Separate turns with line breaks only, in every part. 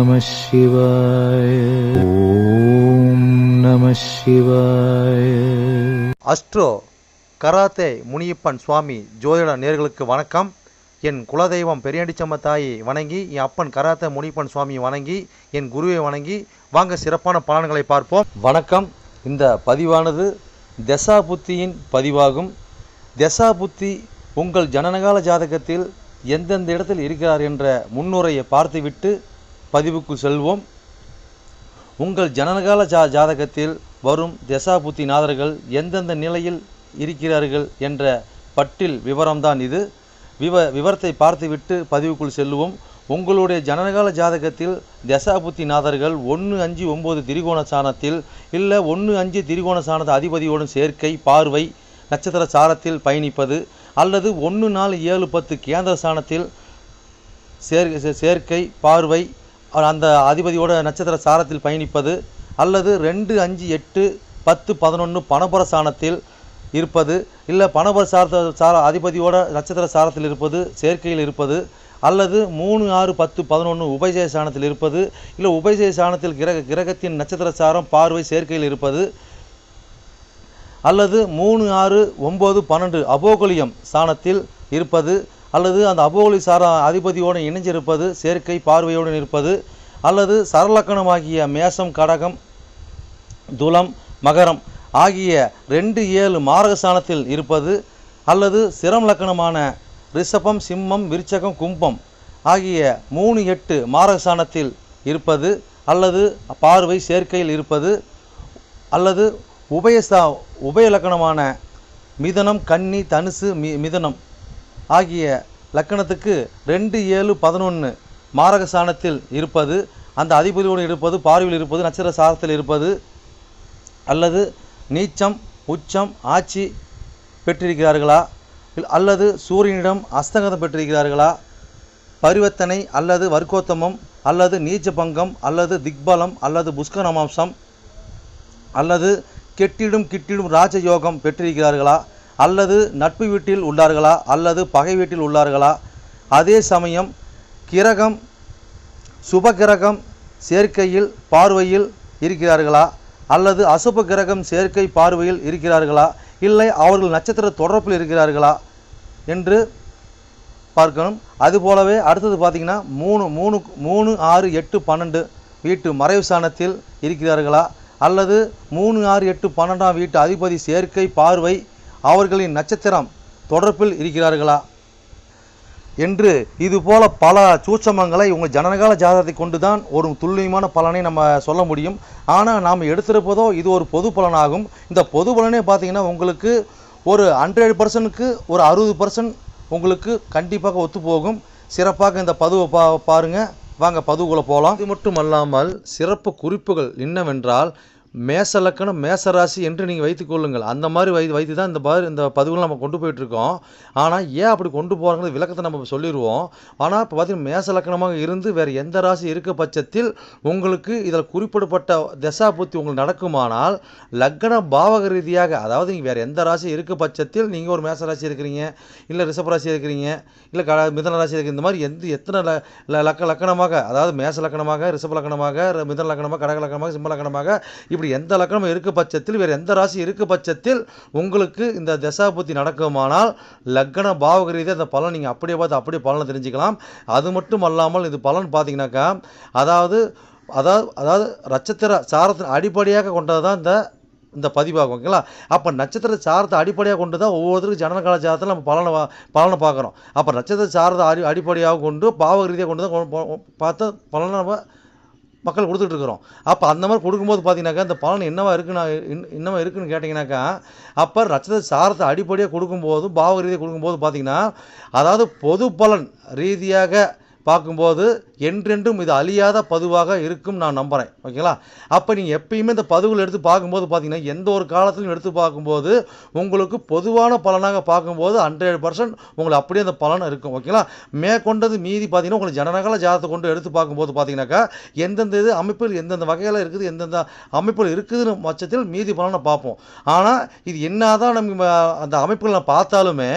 நம சிவாய. ஓம் நம சிவாய.
அஸ்ட்ரோ கராத்தே முனியப்பன் சுவாமி ஜோதிட நேயர்களுக்கு வணக்கம். என் குலதெய்வம் பெரியாண்டிச்சம்ம தாயை வணங்கி, என் அப்பன் கராத்தே முனியப்பன் சுவாமியை வணங்கி, என் குருவை வணங்கி வாங்க சிறப்பான பலன்களை பார்ப்போம். வணக்கம். இந்த பதிவானது தசா புத்தியின் பதிவாகும். தசா புத்தி உங்கள் ஜனனகால ஜாதகத்தில் எந்தெந்த இடத்தில் இருக்கிறார் என்ற முன்னுரையை பார்த்துவிட்டு பதிவுக்கு செல்வோம். உங்கள் ஜனனகால ஜாதகத்தில் வரும் தசா புத்தி நாதர்கள் எந்தெந்த நிலையில் இருக்கிறார்கள் என்ற பட்டியல் விவரம்தான் இது. விவரத்தை பார்த்துவிட்டு பதிவுக்குள் செல்லுவோம். உங்களுடைய ஜனனகால ஜாதகத்தில் தசாபுத்தி நாதர்கள் 1-5-9 திரிகோண சாணத்தில் இல்லை 1-5 திரிகோண சாணத்தை அதிபதியோடும் சேர்க்கை பார்வை நட்சத்திர சாரத்தில் பயணிப்பது, அல்லது 1-4-7-10 கேந்திர சாணத்தில் சேர்க்கை பார்வை அந்த அதிபதியோட நட்சத்திர சாரத்தில் பயணிப்பது, அல்லது 2-5-8-10-11 பணபர சாணத்தில் இருப்பது, இல்லை பணபர அதிபதியோட நட்சத்திர சாரத்தில் இருப்பது சேர்க்கையில் இருப்பது, அல்லது 3-6-10-11 உபயஜய சாணத்தில் இருப்பது, இல்லை உபயஜய சாணத்தில் கிரகத்தின் நட்சத்திர சாரம் பார்வை சேர்க்கையில் இருப்பது, அல்லது 3-6-9-12 அபோகலியம் சாணத்தில் இருப்பது, அல்லது அந்த அபோகலி சார அதிபதியோடு இணைஞ்சிருப்பது சேர்க்கை பார்வையோடு இருப்பது, அல்லது சரலக்கணமாகிய மேசம் கடகம் துலம் மகரம் ஆகிய 2-7 மாரகஸ்தானத்தில் இருப்பது, அல்லது சிரம் லக்கணமான ரிஷபம் சிம்மம் விருச்சகம் கும்பம் ஆகிய 3-8 மாரகஸ்தானத்தில் இருப்பது, அல்லது பார்வை சேர்க்கையில் இருப்பது, அல்லது உபய லக்கணமான மிதனம் கன்னி தனுசு மிதனம் ஆகிய லக்கணத்துக்கு 2-7-11 மாரகஸ்தானத்தில் இருப்பது, அந்த அதிபதியோடு இருப்பது பார்வையில் இருப்பது நட்சத்திர சாரத்தில் இருப்பது, அல்லது நீச்சம் உச்சம் ஆட்சி பெற்றிருக்கிறார்களா, அல்லது சூரியனிடம் அஸ்தங்கதம் பெற்றிருக்கிறார்களா, பரிவர்த்தனை அல்லது வர்க்கோத்தமம் அல்லது நீச்ச பங்கம் அல்லது திக்பலம் அல்லது புஷ்கரமாம்சம் அல்லது கெட்டிடும் ராஜயோகம் பெற்றிருக்கிறார்களா, அல்லது நட்பு வீட்டில் உள்ளார்களா அல்லது பகை வீட்டில் உள்ளார்களா, அதே சமயம் கிரகம் சுபகிரகம் சேர்க்கையில் பார்வையில் இருக்கிறார்களா, அல்லது அசுப கிரகம் சேர்க்கை பார்வையில் இருக்கிறார்களா, இல்லை அவர்கள் நட்சத்திர தொடர்பில் இருக்கிறார்களா என்று பார்க்கணும். அதுபோலவே அடுத்தது பார்த்திங்கன்னா 3-6-8-12 வீட்டு மறைவு சாணத்தில் இருக்கிறார்களா, அல்லது 3-6-8-12 வீட்டு அதிபதி சேர்க்கை பார்வை அவர்களின் நட்சத்திரம் தொடர்பில் இருக்கிறார்களா என்று இதுபோல பல சூட்சமங்களை உங்கள் ஜனனகால ஜாதகத்தை கொண்டு தான் ஒரு துல்லியமான பலனை நம்ம சொல்ல முடியும். ஆனால் நாம் எடுத்திருப்பதோ இது ஒரு பொது பலனாகும். இந்த பொது பலனே பார்த்திங்கன்னா உங்களுக்கு ஒரு 100%க்கு ஒரு 60% உங்களுக்கு கண்டிப்பாக ஒத்து போகும். சிறப்பாக இந்த பதிவை பாருங்கள். வாங்க பதிவுக்குள்ளே போகலாம். இது மட்டும் அல்லாமல் சிறப்பு குறிப்புகள் என்னவென்றால் மேச லக்கணம் மேசராசி என்று நீங்கள் வைத்துக்கொள்ளுங்கள். அந்த மாதிரி வைத்து தான் இந்த பதிவுகளை நம்ம கொண்டு போயிட்டுருக்கோம். ஆனால் ஏன் அப்படி கொண்டு போகிறாங்கிறது விளக்கத்தை நம்ம சொல்லிடுவோம். ஆனால் இப்போ பார்த்திங்கன்னா மேச லக்கணமாக இருந்து வேறு எந்த ராசி இருக்க பட்சத்தில் உங்களுக்கு இதில் குறிப்பிடப்பட்ட தசா புத்தி உங்களுக்கு நடக்குமானால் லக்கண பாவக ரீதியாக, அதாவது நீங்கள் வேறு எந்த ராசி இருக்க பட்சத்தில் நீங்கள் ஒரு மேச ராசி இருக்கிறீங்க, இல்லை ரிஷப ராசி இருக்கிறீங்க, இல்லை மிதன ராசி இருக்கிற இந்த மாதிரி எத்தனை லக்கணமாக, அதாவது மேச லக்கணமாக ரிஷப லக்கணமாக மிதன லக்கணமாக கடக லக்கணமாக சிம்ம லக்கணமாக இப்படி எந்த லக்கணம் இருக்க பட்சத்தில் வேறு எந்த ராசி இருக்க பட்சத்தில் உங்களுக்கு இந்த தசாபுத்தி நடக்குமானால் லக்கண பாவக ரீதியாக அந்த பலன் நீங்கள் அப்படியே பார்த்து அப்படியே பலனை தெரிஞ்சுக்கலாம். அது மட்டும் அல்லாமல் இது பலன் பார்த்தீங்கன்னாக்கா அதாவது நட்சத்திர சாரத்தின் அடிப்படையாக கொண்டது தான் இந்த பதிவாகும். ஓகேங்களா? அப்போ நட்சத்திர சாரத்தை அடிப்படையாக கொண்டு தான் ஒவ்வொருத்தருக்கும் ஜனனகால ஜாதகத்தில் நம்ம பலனை பார்க்குறோம். அப்போ நட்சத்திர சாரத்தை அடிப்படையாக கொண்டு பாவக ரீதியாக கொண்டு தான் பார்த்து பலனை நம்ம மக்கள் கொடுத்துட்ருக்குறோம். அப்போ அந்த மாதிரி கொடுக்கும்போது பார்த்தீங்கன்னாக்கா இந்த பலன் என்னவா இருக்குன்னு கேட்டிங்கனாக்கா, அப்போ நட்சத்திர சாரத்தை அடிப்படையாக கொடுக்கும்போது பாவக ரீதியாக கொடுக்கும்போது பார்த்தீங்கன்னா அதாவது பொது பலன் ரீதியாக பார்க்கும்போது என்றென்றும் இது அழியாத பதிவாக இருக்கும் நான் நம்புகிறேன். ஓகேங்களா? அப்போ நீங்கள் எப்பயுமே இந்த பதிவுகள் எடுத்து பார்க்கும்போது பார்த்தீங்கன்னா எந்த ஒரு காலத்திலும் எடுத்து பார்க்கும்போது உங்களுக்கு பொதுவான பலனாக பார்க்கும்போது 100% உங்களுக்கு அப்படியே அந்த பலன் இருக்கும். ஓகேங்களா? மேற்கொண்டது மீதி பார்த்தீங்கன்னா உங்களுக்கு ஜனனகால ஜாதகத்தை கொண்டு எடுத்து பார்க்கும்போது பார்த்தீங்கன்னாக்கா எந்தெந்த இது அமைப்பில் எந்தெந்த வகையில் இருக்குது எந்தெந்த அமைப்பில் இருக்குதுன்னு பட்சத்தில் மீதி பலனை பார்ப்போம். ஆனால் இது என்ன தான் நம்ம அந்த அமைப்புகளை பார்த்தாலுமே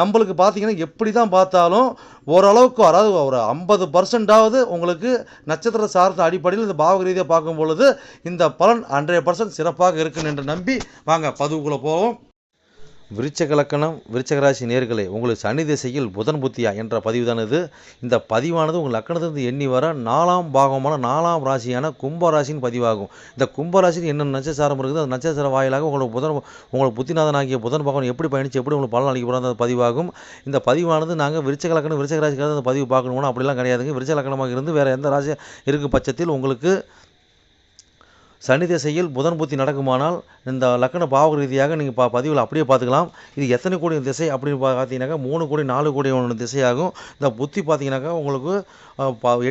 நம்மளுக்கு பார்த்தீங்கன்னா எப்படி தான் பார்த்தாலும் ஓரளவுக்கு, அதாவது ஒரு 50% ரெண்டாவது உங்களுக்கு நட்சத்திர சார்ந்த அடிப்படையில் இந்த பாவக ரீதியாக பார்க்கும் பொழுது இந்த பலன் 100% சிறப்பாக இருக்குன்னு என்று நம்பி வாங்க பதிவுக்குள்ளே போவோம். விருச்சக லக்கணம் விருச்சக ராசி நேர்களே, உங்களுக்கு சனி திசையில் புதன் புத்தியா என்ற பதிவு தான் இது. இந்த பதிவானது உங்கள் லக்கணத்திலிருந்து எண்ணி வர 4ஆம் பாகமான 4ஆம் ராசியான கும்பராசியின் பதிவாகும். இந்த கும்பராசிக்கு என்ன நட்சத்திரம் இருக்குது, அந்த நட்சத்திர வாயிலாக உங்களுக்கு புத்திநாதனாகிய புதன் பகவான் எப்படி பயணித்து எப்படி உங்களுக்கு பலன் அளிக்க போகிறாங்க அந்த பதிவாகும். இந்த பதிவானது நாங்கள் விருச்சக லக்கணம் விருச்சக ராசிக்காக அந்த பதிவு பார்க்கணும்னா அப்படிலாம் கிடையாதுங்க. விருச்சக லக்கணமாக இருந்து வேறு எந்த ராசி இருக்கும் பட்சத்தில் உங்களுக்கு சனி திசையில் புதன் புத்தி நடக்குமானால் இந்த லக்கண பாவ ரீதியாக நீங்கள் பதிவில் அப்படியே பார்த்துக்கலாம். இது எத்தனை கோடி திசை அப்படின்னு பார்த்தீங்கன்னாக்கா 3 கோடி 4 கோடி ஒன்று திசையாகும். இந்த புத்தி பார்த்தீங்கன்னாக்கா உங்களுக்கு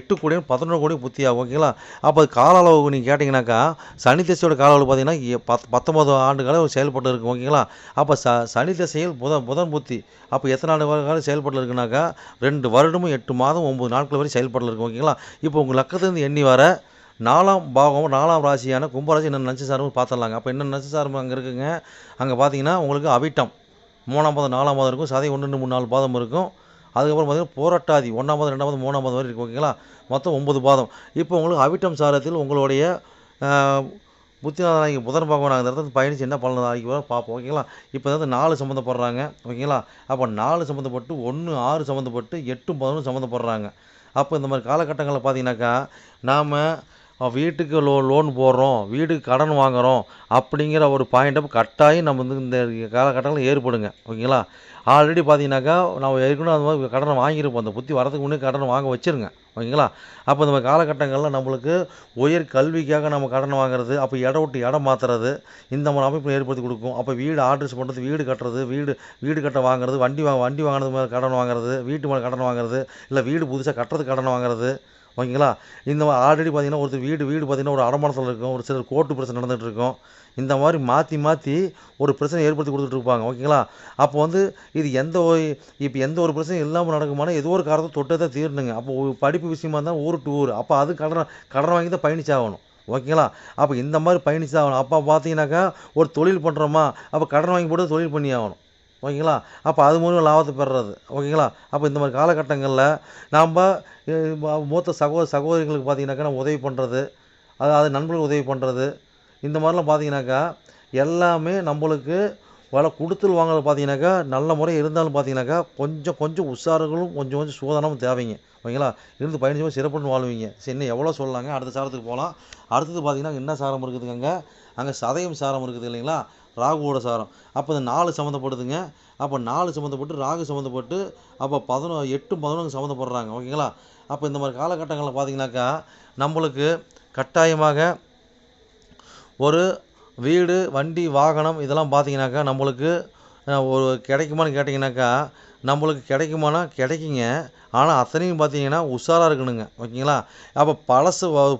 8 கோடி 11 கோடி புத்தி ஆகும். ஓகேங்களா? அப்போ கால அளவு நீங்கள் கேட்டிங்கனாக்கா சனி திசையோட கால அளவு பார்த்தீங்கன்னா 19 ஆண்டுகாலம் செயல்பட்டு இருக்கும். ஓகேங்களா? அப்போ சனி திசையில் புதன் புத்தி அப்போ எத்தனை ஆண்டு காலம் செயல்பட்டு இருக்குனாக்கா 2 வருடமும் 8 மாதம் 9 நாட்கள் வரை செயல்பட்டு இருக்கும். ஓகேங்களா? இப்போ உங்கள் லக்கத்திலிருந்து எண்ணி வர 4ஆம் பாகம் 4ஆம் ராசியான கும்பராசி என்ன நட்சத்திரம் பார்த்துடலாங்க. அப்போ என்ன நட்சத்திரம் அங்கே இருக்குங்க, அங்கே பார்த்தீங்கன்னா உங்களுக்கு அவிட்டம் 3ஆம் பாதம் 4ஆம் பாதம் இருக்கும், சதயம் 1 2 3 4 பாதம் இருக்கும். அதுக்கப்புறம் பார்த்தீங்கன்னா போராட்டாதி 1ஆம் பாதம் 2ஆம் பாதம் 3ஆம் பாதம் வரை இருக்கும். ஓகேங்களா? மொத்தம் 9 பாதம். இப்போ உங்களுக்கு அவிட்டம் சாரத்தில் உங்களுடைய புத்திநாதனாகி புதன் பகவான் அந்த இடத்துல பயணித்து என்ன பலன் ஆகி பார்ப்போம். ஓகேங்களா? இப்போ வந்து 4 சம்மந்தப்படுறாங்க. ஓகேங்களா? அப்போ 4 சம்மந்தப்பட்டு 1 6 சம்மந்தப்பட்டு 8 11 சம்மந்தப்படுறாங்க. அப்போ இந்த மாதிரி காலகட்டங்களில் பார்த்தீங்கன்னாக்கா நாம் வீட்டுக்கு லோன் போடுறோம், வீட்டுக்கு கடன் வாங்குகிறோம் அப்படிங்கிற ஒரு பாயிண்ட்டை கட்டாயம் நம்ம வந்து இந்த காலகட்டங்களில் ஏற்படுங்க. ஓகேங்களா? ஆல்ரெடி பார்த்தீங்கன்னாக்கா நம்ம ஏற்கனவே அந்த மாதிரி கடனை வாங்கியிருப்போம். அந்த புத்தி வரதுக்கு முன்னே கடனை வாங்க வச்சுருங்க. ஓகேங்களா? அப்போ இந்த மாதிரி காலகட்டங்களில் நம்மளுக்கு உயர் கல்விக்காக நம்ம கடன் வாங்குறது, அப்போ இடம் விட்டு இடம் மாற்றுறது, இந்த மாதிரி அமைப்பு ஏற்படுத்தி கொடுக்கும். அப்போ வீடு ஆர்டர்ஸ் பண்ணுறது, வீடு கட்டுறது, வீடு கட்ட வாங்குறது, வண்டி வாங்கினது மேலே கடன் வாங்குறது, வீட்டு மேலே கடன் வாங்குறது, இல்லை வீடு புதுசாக கட்டுறதுக்கு கடன் வாங்குறது. ஓகேங்களா? இந்த மாதிரி ஆல்ரெடி பார்த்தீங்கன்னா ஒருத்தர் வீடு பார்த்தீங்கன்னா ஒரு அடமானத்தில் இருக்கும், ஒரு சிலர் கோர்ட்டு பிரச்சனை நடந்துகிட்டு இருக்கும். இந்த மாதிரி மாற்றி ஒரு பிரச்சனை ஏற்படுத்தி கொடுத்துட்டு இருப்பாங்க. ஓகேங்களா? அப்போ வந்து இது எந்த ஒரு பிரச்சனையும் இல்லாமல் நடக்குமானா ஏதோ ஒரு காரணத்தை தொட்டே தான் தீரணுங்க. அப்போ படிப்பு விஷயமா இருந்தால் ஊர் டு ஊர், அப்போ அது கடன் வாங்கி தான் பயணிச்சாகணும். ஓகேங்களா? அப்போ இந்த மாதிரி பயணிச்சாகணும். அப்போ பார்த்தீங்கன்னாக்கா ஒரு தொழில் பண்ணுறோமா, அப்போ கடன் வாங்கி போட்டு தொழில் பண்ணி ஆகணும். ஓகேங்களா? அப்போ அது மூலம் லாபத்தை பெறுறது. ஓகேங்களா? அப்போ இந்த மாதிரி காலகட்டங்களில் நாம் மூத்த சகோதரிகளுக்கு பார்த்தீங்கன்னாக்கா நம்ம உதவி பண்ணுறது, அதாவது நண்பர்களுக்கு உதவி பண்ணுறது, இந்த மாதிரிலாம் பார்த்தீங்கன்னாக்கா எல்லாமே நம்மளுக்கு கொடுத்தல் வாங்குறது பார்த்தீங்கன்னாக்கா நல்ல முறை இருந்தாலும் பார்த்தீங்கன்னாக்கா கொஞ்சம் உஷார்களும் கொஞ்சம் சூதானமும் தேவைங்க. ஓகேங்களா? இருந்து பயணிச்சு சிறப்புன்னு வாழ்வீங்க. சரி, இன்னும் எவ்வளோ சொல்லலாங்க. அடுத்த சாரத்துக்கு போகலாம். அடுத்தது பார்த்தீங்கன்னா என்ன சாரம் இருக்குதுங்க, அங்கே சதயம் சாரம் இருக்குது இல்லைங்களா, ராகுவோட சாரம். அப்போ இந்த 4 சம்மந்தப்படுதுங்க. அப்போ 4 சம்மந்தப்பட்டு ராகு சம்மந்தப்பட்டு அப்போ 8 11 சம்மந்தப்படுறாங்க. ஓகேங்களா? அப்போ இந்த மாதிரி காலகட்டங்களில் பார்த்தீங்கன்னாக்கா நம்மளுக்கு கட்டாயமாக ஒரு வீடு வண்டி வாகனம் இதெல்லாம் பார்த்தீங்கன்னாக்கா நம்மளுக்கு ஒரு கிடைக்குமான்னு கேட்டிங்கனாக்கா நம்மளுக்கு கிடைக்குங்க. ஆனால் அத்தனையும் பார்த்தீங்கன்னா உஷாராக இருக்கணுங்க. ஓகேங்களா? அப்போ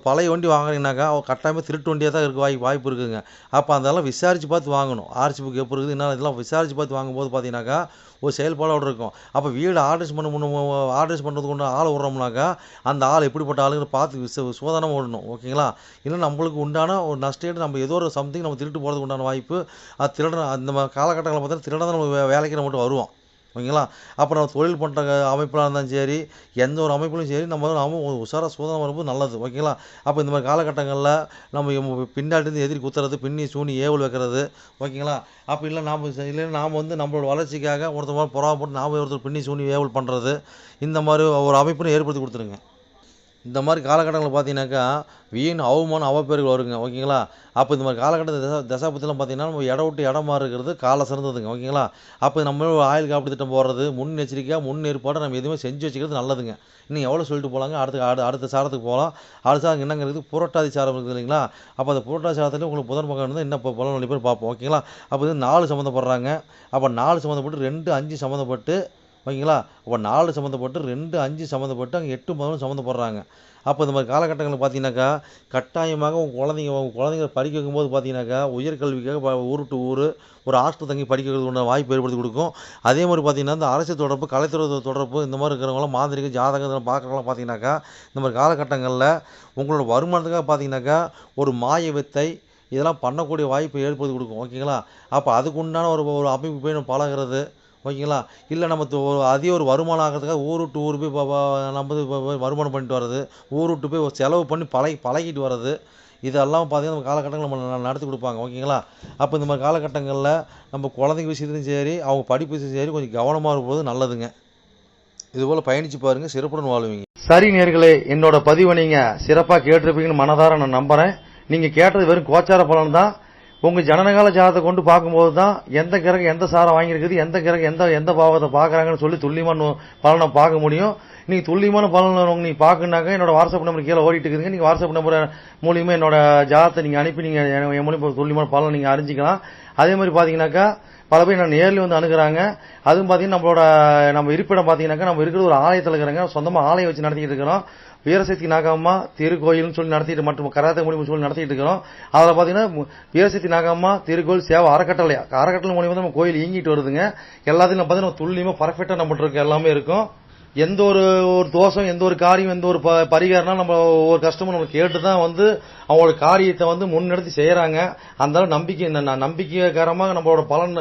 பழைய வண்டி வாங்கினீங்கன்னாக்கா கட்டாயமாக திருட்டு வண்டியாக தான் வாய்ப்பு இருக்குதுங்க. அப்போ அதெல்லாம் விசாரித்து பார்த்து வாங்கணும். ஆர்சி புக் எப்படி இருக்குது என்ன இதெல்லாம் விசாரித்து பார்த்து வாங்கும்போது பார்த்தீங்கன்னாக்கா ஒரு செயல்பாடோடு இருக்கும். அப்போ வீடு ஆர்டர்ஸ் பண்ணுறதுக்கு கொண்டு ஆள் விட்றோம்னாக்கா அந்த ஆள் எப்படிப்பட்ட ஆளுங்களை பார்த்து சோதனை ஓடணும். ஓகேங்களா? இல்லை நம்மளுக்கு உண்டான ஒரு நஷ்டேடு நம்ம ஏதோ ஒரு சம்திங் நம்ம திருட்டு போகிறதுக்கு உண்டான வாய்ப்பு அது திருட அந்த காலகட்டங்களில் பார்த்தீங்கன்னா திருட தான் நம்ம வேலைக்கு நம்ம மட்டும் வருவோம். ஓகேங்களா? அப்புறம் நம்ம தொழில் பண்ணுற அமைப்பில் இருந்தாலும் சரி, எந்த ஒரு அமைப்பிலும் சரி நாம உஷாராக சூதனம் வரும்போது நல்லது. ஓகேங்களா? அப்போ இந்த மாதிரி காலகட்டங்களில் நம்ம பின்னாடிருந்து எதிரி குத்துறது, பின்னி சூனி ஏவல் வைக்கிறது. ஓகேங்களா? அப்போ நாம் வந்து நம்மளோட வளர்ச்சிக்காக ஒருத்தர் மாதிரி பொறாமப்பட்டு நாம் ஒருத்தர் பின்னி சூனி ஏவல் பண்ணுறது, இந்த மாதிரி ஒரு அமைப்புன்னு ஏற்படுத்தி கொடுத்துருங்க. இந்த மாதிரி காலகட்டங்களில் பார்த்தீங்கன்னாக்கா வீண் அவமானம் அவப்பேர்கள் வருங்க. ஓகேங்களா? அப்போ இந்த மாதிரி காலகட்டத்தில் தசாபத்திலாம் பார்த்தீங்கன்னா நம்ம இடம் விட்டு இடம் மாறி இருக்கிறது காலை சிறந்ததுங்க. ஓகேங்களா? அப்போ நம்ம ஆயுள் காப்பீடு திட்டம் போடுறது, முன்னெச்சரிக்கையாக முன்னேற்பாடு நம்ம எதுவுமே செஞ்சு வச்சுக்கிறது நல்லதுங்க. இன்னும் எவ்வளோ சொல்லிட்டு போகலாங்க. அடுத்த சாரத்துக்கு போகலாம். அடுத்த சாரம் என்னங்க இருக்குது, புரட்டாதி சாரம் இருக்குது இல்லைங்களா? அப்போ அந்த புரட்டாதி சாரத்தில் உங்களுக்கு புதன் பக்கம் வந்து என்ன பலன் அளிப்பேன்னு பார்ப்போம். ஓகேங்களா? அப்போ இது 4 சம்மந்தப்படுறாங்க. அப்போ 4 சம்மந்தப்பட்டு 2 5 சம்மந்தப்பட்டு. ஓகேங்களா? அப்போ 4 சம்மந்தப்பட்டு 2 5 சம்மந்தப்பட்டு அங்கே 8 11 சம்மந்தப்படுறாங்க. அப்போ இந்த மாதிரி காலகட்டங்களில் பார்த்தீங்கன்னாக்கா கட்டாயமாக உங்கள் குழந்தைங்க படிக்க வைக்கும்போது பார்த்தீங்கன்னாக்கா உயர்கல்விக்காக ஊர் டு ஊர் ஒரு ஹாஸ்டல் தங்கி படிக்கிறது உண்டான வாய்ப்பு ஏற்படுத்தி கொடுக்கும். அதே மாதிரி பார்த்தீங்கன்னா இந்த அரசு தொடர்பு, கலைத்துறை தொடர்பு, இந்த மாதிரி இருக்கிறவங்களாம் மாந்திரிக ஜாதகம் இதெல்லாம் பார்க்குறவங்களாம் பார்த்தீங்கன்னாக்கா இந்த மாதிரி காலகட்டங்களில் உங்களோட வருமானத்துக்காக பார்த்தீங்கன்னாக்கா ஒரு மாய வித்தை இதெல்லாம் பண்ணக்கூடிய வாய்ப்பு ஏற்படுத்தி கொடுக்கும். ஓகேங்களா? அப்போ அதுக்கு உண்டான ஒரு அமைப்பு போய் நம்ம பழகிறது. ஓகேங்களா. இல்லை நம்ம அதிக ஒரு வருமானம் ஆகிறதுக்காக ஊர் விட்டு ஊர் போய் நம்ம வருமானம் பண்ணிட்டு வர்றது, ஊர் விட்டு போய் செலவு பண்ணி பழகிட்டு வர்றது, இதெல்லாம் பார்த்தீங்கன்னா நம்ம காலகட்டங்கள் நம்ம நடத்தி கொடுப்பாங்க. ஓகேங்களா. அப்போ இந்த மாதிரி காலகட்டங்களில் நம்ம குழந்தைங்க விஷயத்துலையும் சரி, அவங்க படிப்பு விஷயம் சரி, கொஞ்சம் கவனமாக இருக்கும்போது நல்லதுங்க. இதுபோல் பயணித்து பாருங்கள், சிறப்புடன் வாழ்வீங்க. சரி நேயர்களே, என்னோட பதிவை நீங்கள் சிறப்பாக கேட்டிருப்பீங்கன்னு மனதார நான் நம்புகிறேன். நீங்கள் கேட்டது வெறும் கோச்சார பலன் தான். உங்கள் ஜனனகால ஜாதகத்தை கொண்டு பார்க்கும்போது தான் எந்த கிரகம் எந்த சாரம் வாங்கியிருக்குது, எந்த கிரகம் எந்த பாவத்தை பார்க்குறாங்கன்னு சொல்லி துல்லியமான பலனை பார்க்க முடியும். நீங்கள் துல்லியமான பலன் நீங்கள் பார்க்கணுனாக்க என்னோட வாட்ஸ்அப் நம்பர் கீழே ஓடிட்டு இருக்குதுங்க. நீங்கள் வாட்ஸ்அப் நம்பர் மூலியமாக என்னோட ஜாதகத்தை நீங்கள் அனுப்பி நீங்கள் என் மூலியமாக துல்லியமான பலனை நீங்கள் அறிஞ்சிக்கலாம். அதே மாதிரி பார்த்தீங்கன்னாக்கா பல பேர் நான் நேரில் வந்து அணுகுறாங்க. அதுவும் பார்த்தீங்கன்னா நம்ம இருப்பிடம் பார்த்தீங்கன்னாக்கா நம்ம இருக்கிற ஒரு ஆலயத்தில் இருக்கிறாங்க. சொந்தமாக ஆலயம் வச்சு நடத்திட்டு இருக்கிறோம். வீரசக்தி நாகம்மா திருக்கோயில்னு சொல்லி நடத்திட்டு மற்றும் கராத்தே மூலியமாக சொல்லி நடத்திட்டு இருக்கிறோம். அதில் பார்த்தீங்கன்னா வீரசக்தி நாகம்மா திருக்கோயில் சேவை அறக்கட்டளை மூலியமாக நம்ம கோயில் இயங்கிட்டு வருதுங்க. எல்லாத்தையும் பார்த்தீங்கன்னா துல்லியமாக பர்ஃபெக்டாக நம்மகிட்ட இருக்க எல்லாமே இருக்கும். எந்த ஒரு தோஷம், எந்த ஒரு காரியம், எந்த ஒரு பரிகாரம்னா நம்ம ஒரு கஸ்டமர் நம்ம கேட்டு தான் வந்து அவங்களோட காரியத்தை வந்து முன்னெடுத்து செய்யறாங்க. அந்த நம்பிக்கைகரமாக நம்மளோட பலன்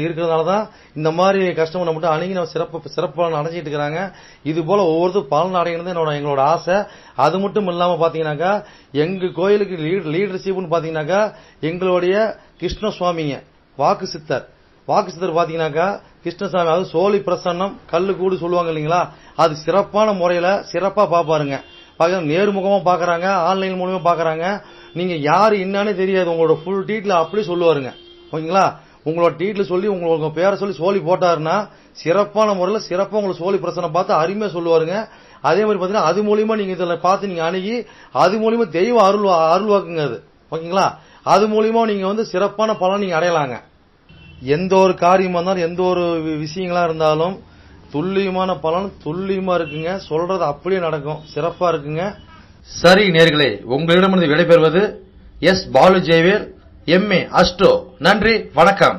இருக்கிறதுனால தான் இந்த மாதிரி கஸ்டமர் நம்மகிட்ட அணுகி நம்ம சிறப்பு பலன் அடைஞ்சிட்டு இருக்கிறாங்க. இது போல ஒவ்வொருத்தரும் பலன் அடைகிறது எங்களோட ஆசை. அது மட்டும் இல்லாம பாத்தீங்கன்னாக்கா எங்க கோயிலுக்கு லீடர்ஷிப்னு பாத்தீங்கன்னாக்கா எங்களுடைய கிருஷ்ணசுவாமிங்க வாக்கு சித்தர் பாத்தீங்கன்னாக்கா கிருஷ்ணசாமி, அதாவது சோழி பிரசன்னம் கல்லு கூடு சொல்லுவாங்க இல்லைங்களா, அது சிறப்பான முறையில சிறப்பா பாப்பாருங்க. நேர்முகமா பாக்குறாங்க, ஆன்லைன் மூலமா பாக்குறாங்க. நீங்க யாரு என்னன்னு தெரியாது, உங்களோட ஃபுல் டீட்ல அப்படி சொல்லுவாருங்க. ஓகேங்களா. உங்களோட டீட்ல சொல்லி உங்க பேரை சொல்லி சோழி போட்டாருன்னா சிறப்பான முறையில சிறப்பா உங்களுக்கு சோழி பிரசனம் பார்த்து அருமையா சொல்லுவாருங்க. அதே மாதிரி பாத்தீங்கன்னா அது மூலியமா நீங்க இதுல பார்த்து நீங்க அணுகி அது மூலியமா தெய்வ அருள்வாக்குங்க அது. ஓகேங்களா. அது மூலியமா நீங்க வந்து சிறப்பான பலன் நீங்க அடையலாங்க. எந்த ஒரு காரியமா இருந்தாலும் எந்த ஒரு விஷயங்களா இருந்தாலும் துல்லியமான பலன் துல்லியமா இருக்குங்க. சொல்றது அப்படியே நடக்கும், சிறப்பா இருக்குங்க. சரி நேயர்களே, உங்களிடமிருந்து விடைபெறுவது S. Balu Jayavel, MA astro. நன்றி, வணக்கம்.